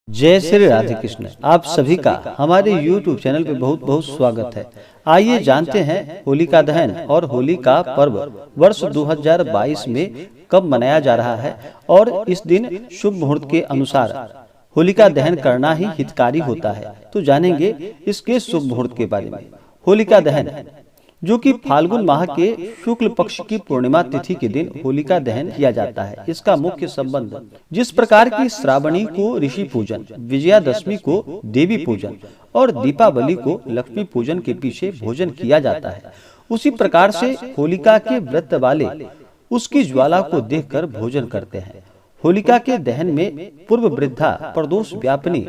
जय श्री राधे कृष्ण। आप सभी का हमारे YouTube चैनल पे बहुत बहुत स्वागत है। आइए जानते हैं होलिका दहन और होली का पर्व वर्ष 2022 में कब मनाया जा रहा है और इस दिन शुभ मुहूर्त के अनुसार होलिका दहन करना ही हितकारी होता है। तो जानेंगे इसके शुभ मुहूर्त के बारे में। होलिका दहन जो कि फाल्गुन माह के शुक्ल पक्ष की पूर्णिमा तिथि के दिन होलिका दहन किया जाता है। इसका मुख्य संबंध जिस प्रकार की श्रावणी को ऋषि पूजन, विजयादशमी को देवी पूजन और दीपावली को लक्ष्मी पूजन के पीछे भोजन किया जाता है, उसी प्रकार से होलिका के व्रत वाले उसकी ज्वाला को देखकर भोजन करते हैं। होलिका के दहन में पूर्व वृद्धा प्रदोष व्यापनी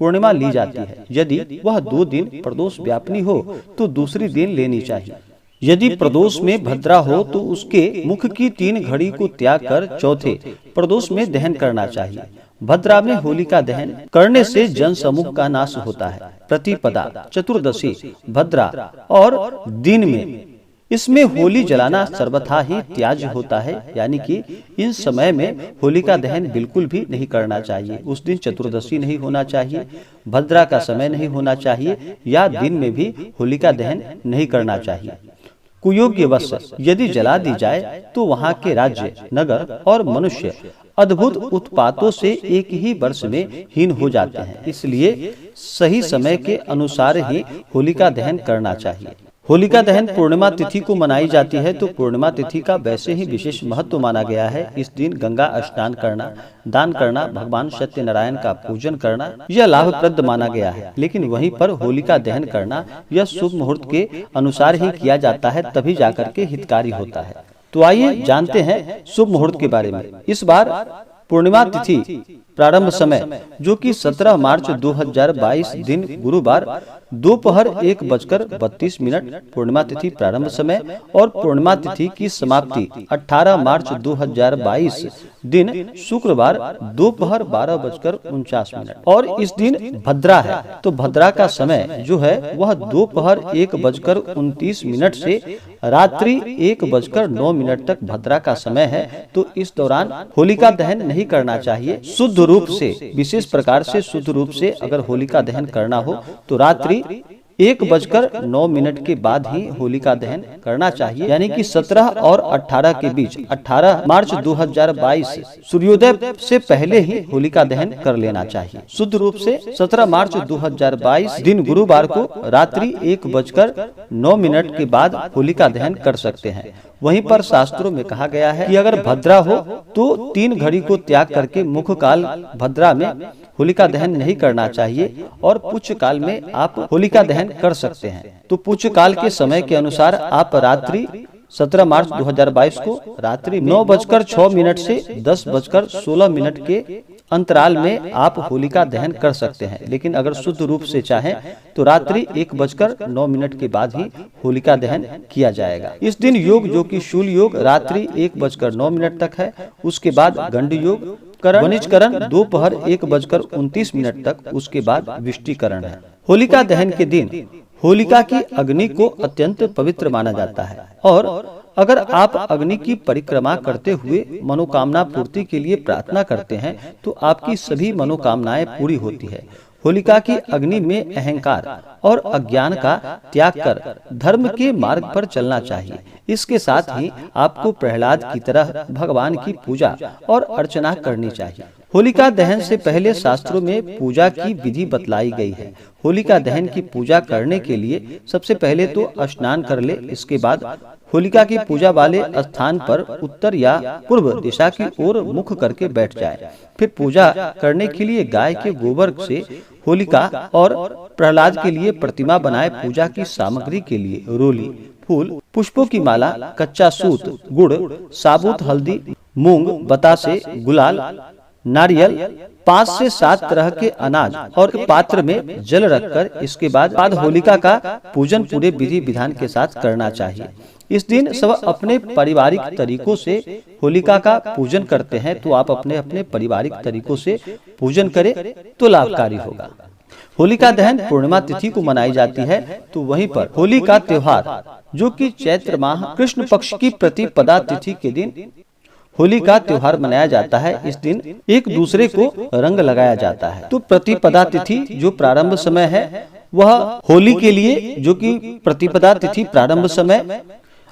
पूर्णिमा ली जाती है। यदि वह 2 दिन प्रदोष व्यापनी हो तो दूसरी दिन लेनी चाहिए। यदि प्रदोष में भद्रा हो तो उसके मुख की 3 घड़ी को त्याग कर चौथे प्रदोष में दहन करना चाहिए। भद्रा में होलिका दहन करने से जन समूह का नाश होता है। प्रतिपदा, चतुर्दशी, भद्रा और दिन में इसमें होली जलाना सर्वथा ही त्याज्य होता है, यानी कि इन समय में होलिका दहन बिल्कुल भी नहीं करना चाहिए। उस दिन चतुर्दशी नहीं होना चाहिए, भद्रा का समय नहीं होना चाहिए या दिन में भी होलिका दहन नहीं करना चाहिए। कुयोग्य वश यदि जला दी जाए तो वहाँ के राज्य, नगर और मनुष्य अद्भुत उत्पातों से एक ही वर्ष में हीन हो जाते हैं। इसलिए सही समय के अनुसार ही होलिका दहन करना चाहिए। होलिका दहन पूर्णिमा तिथि को मनाई जाती है, तो पूर्णिमा तिथि का वैसे ही विशेष महत्व माना गया है। इस दिन गंगा स्नान करना, दान करना, भगवान सत्यनारायण का पूजन करना यह लाभप्रद माना गया है। लेकिन वहीं पर होलिका दहन करना यह शुभ मुहूर्त के अनुसार ही किया जाता है, तभी जाकर के हितकारी होता है। तो आइए जानते हैं शुभ मुहूर्त के बारे में। इस बार पूर्णिमा तिथि प्रारंभ समय जो कि 17 मार्च 2022 दिन गुरुवार दोपहर 1:32 पूर्णिमा तिथि प्रारंभ समय और पूर्णिमा तिथि की समाप्ति 18 मार्च 2022 दिन शुक्रवार दोपहर 12:49 और इस दिन भद्रा है। तो भद्रा का समय जो है वह दोपहर 1:29 से रात्रि 1:09 तक भद्रा का समय है। तो इस दौरान होलिका दहन नहीं करना चाहिए। शुद्ध रूप से, विशेष प्रकार से शुद्ध रूप से अगर होलिका दहन करना हो तो रात्रि 1:09 के बाद ही होलिका दहन करना चाहिए, यानी कि 17 और 18 के बीच। 18 मार्च 2022 सूर्योदय से पहले ही होलिका दहन कर लेना चाहिए। शुद्ध रूप से 17 मार्च 2022 दिन गुरुवार को रात्रि 1:09 के बाद होलिका दहन कर सकते हैं। वहीं पर शास्त्रों में कहा गया है कि अगर भद्रा हो तो 3 घड़ी को त्याग करके मुख काल भद्रा में होलिका दहन नहीं करना चाहिए और पुच्छ काल में आप होलिका दहन कर सकते हैं। तो पुच्छ काल के समय के अनुसार आप रात्रि 17 मार्च 2022 को रात्रि 9:06 से 10:16 के अंतराल में आप होलिका दहन कर सकते हैं। लेकिन अगर शुद्ध रूप से चाहें तो रात्रि 1:09 के बाद ही होलिका दहन किया जाएगा। इस दिन योग जो कि शूल योग रात्रि 1:09 तक है, उसके बाद गंड योग, वनिजकरण दोपहर 1:29 तक, उसके बाद विष्टिकरण है। होलिका दहन के दिन होलिका की अग्नि को अत्यंत पवित्र माना जाता है और अगर आप अग्नि की परिक्रमा करते हुए मनोकामना पूर्ति के लिए प्रार्थना करते हैं तो आपकी सभी मनोकामनाएं पूरी होती है। होलिका की अग्नि में अहंकार और अज्ञान का त्याग कर धर्म के मार्ग पर चलना चाहिए। इसके साथ ही आपको प्रहलाद की तरह भगवान की पूजा और अर्चना करनी चाहिए। होलिका दहन से पहले शास्त्रों में पूजा की विधि बतलाई गई है। होलिका दहन की पूजा करने के लिए सबसे पहले तो स्नान कर ले। इसके बाद होलिका की पूजा वाले स्थान पर उत्तर या पूर्व दिशा की ओर मुख करके बैठ जाए। फिर पूजा करने के लिए गाय के गोबर से होलिका और प्रहलाद के लिए प्रतिमा बनाए। पूजा की सामग्री के लिए रोली, फूल, पुष्पों की माला, कच्चा सूत, गुड़, साबुत हल्दी, मूंग, बतासे, गुलाल, नारियल, 5 से 7 तरह के अनाज और पात्र में जल रखकर इसके बाद होलिका का पूजन पूरे विधि विधान के साथ करना चाहिए। इस दिन सब अपने पारिवारिक तरीकों से होलिका का पूजन करते हैं, तो आप अपने अपने पारिवारिक तरीकों से पूजन करें तो लाभकारी होगा। होलिका दहन पूर्णिमा तिथि को मनाई जाती है। तो वहीं पर होली का त्योहार जो कि चैत्र माह कृष्ण पक्ष की प्रतिपदा तिथि के दिन होली का त्योहार मनाया जाता है। इस दिन एक दूसरे को रंग लगाया जाता है। तो प्रतिपदा तिथि जो प्रारंभ समय है वह होली के लिए, जो कि प्रतिपदा तिथि प्रारंभ समय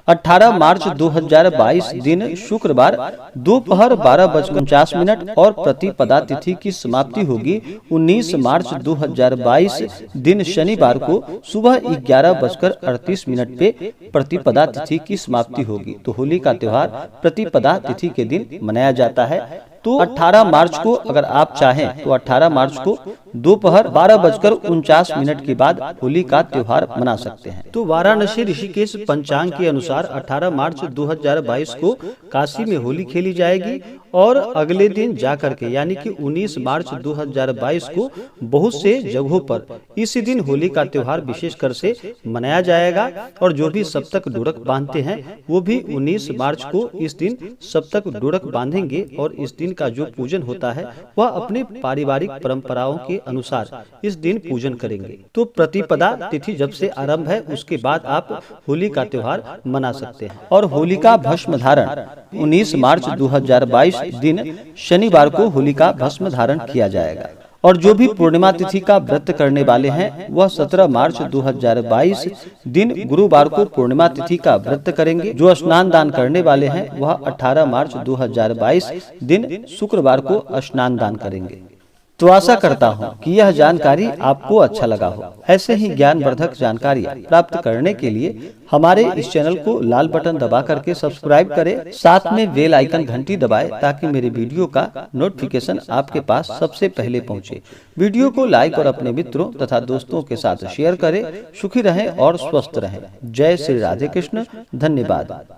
18 मार्च 2022 दिन शुक्रवार दोपहर 12:49 और प्रतिपदा तिथि की समाप्ति होगी 19 मार्च 2022 दिन शनिवार को सुबह 11:38 पे प्रतिपदा तिथि की समाप्ति होगी। तो होली का त्योहार प्रतिपदा तिथि के दिन मनाया जाता है। तो 18 मार्च को अगर आप चाहें तो 18 मार्च को दोपहर 12:49 के बाद होली का त्योहार मना सकते हैं। तो वाराणसी ऋषिकेश पंचांग के अनुसार 18 मार्च 2022 को काशी में होली खेली जाएगी और अगले दिन जाकर के यानी कि 19 मार्च 2022 को बहुत से जगहों पर इसी दिन होली का त्योहार विशेषकर से मनाया जाएगा। और जो भी सप्तक डोरक बांधते हैं वो भी 19 मार्च को इस दिन सप्तक डोरक बांधेंगे और इस दिन का जो पूजन होता है वह अपने पारिवारिक परंपराओं के अनुसार इस दिन पूजन करेंगे। तो प्रतिपदा तिथि जब से आरंभ है उसके बाद आप होली का त्योहार मना सकते हैं। और होलिका भस्म धारण 19 मार्च 2022 दिन शनिवार को होलिका भस्म धारण किया जाएगा। और जो भी पूर्णिमा तिथि का व्रत करने वाले हैं वह 17 मार्च 2022 दिन गुरुवार को पूर्णिमा तिथि का व्रत करेंगे। जो स्नान दान करने वाले हैं वह 18 मार्च 2022 दिन शुक्रवार को स्नान दान करेंगे। तो आशा करता हूँ कि यह जानकारी आपको अच्छा लगा हो। ऐसे ही ज्ञानवर्धक जानकारियाँ प्राप्त करने के लिए हमारे इस चैनल को लाल बटन दबा करके सब्सक्राइब करें, साथ में बेल आइकन घंटी दबाएं ताकि मेरे वीडियो का नोटिफिकेशन आपके पास सबसे पहले पहुंचे। वीडियो को लाइक और अपने मित्रों तथा दोस्तों के साथ शेयर करें। सुखी रहें और स्वस्थ रहें। जय श्री राधे कृष्ण। धन्यवाद।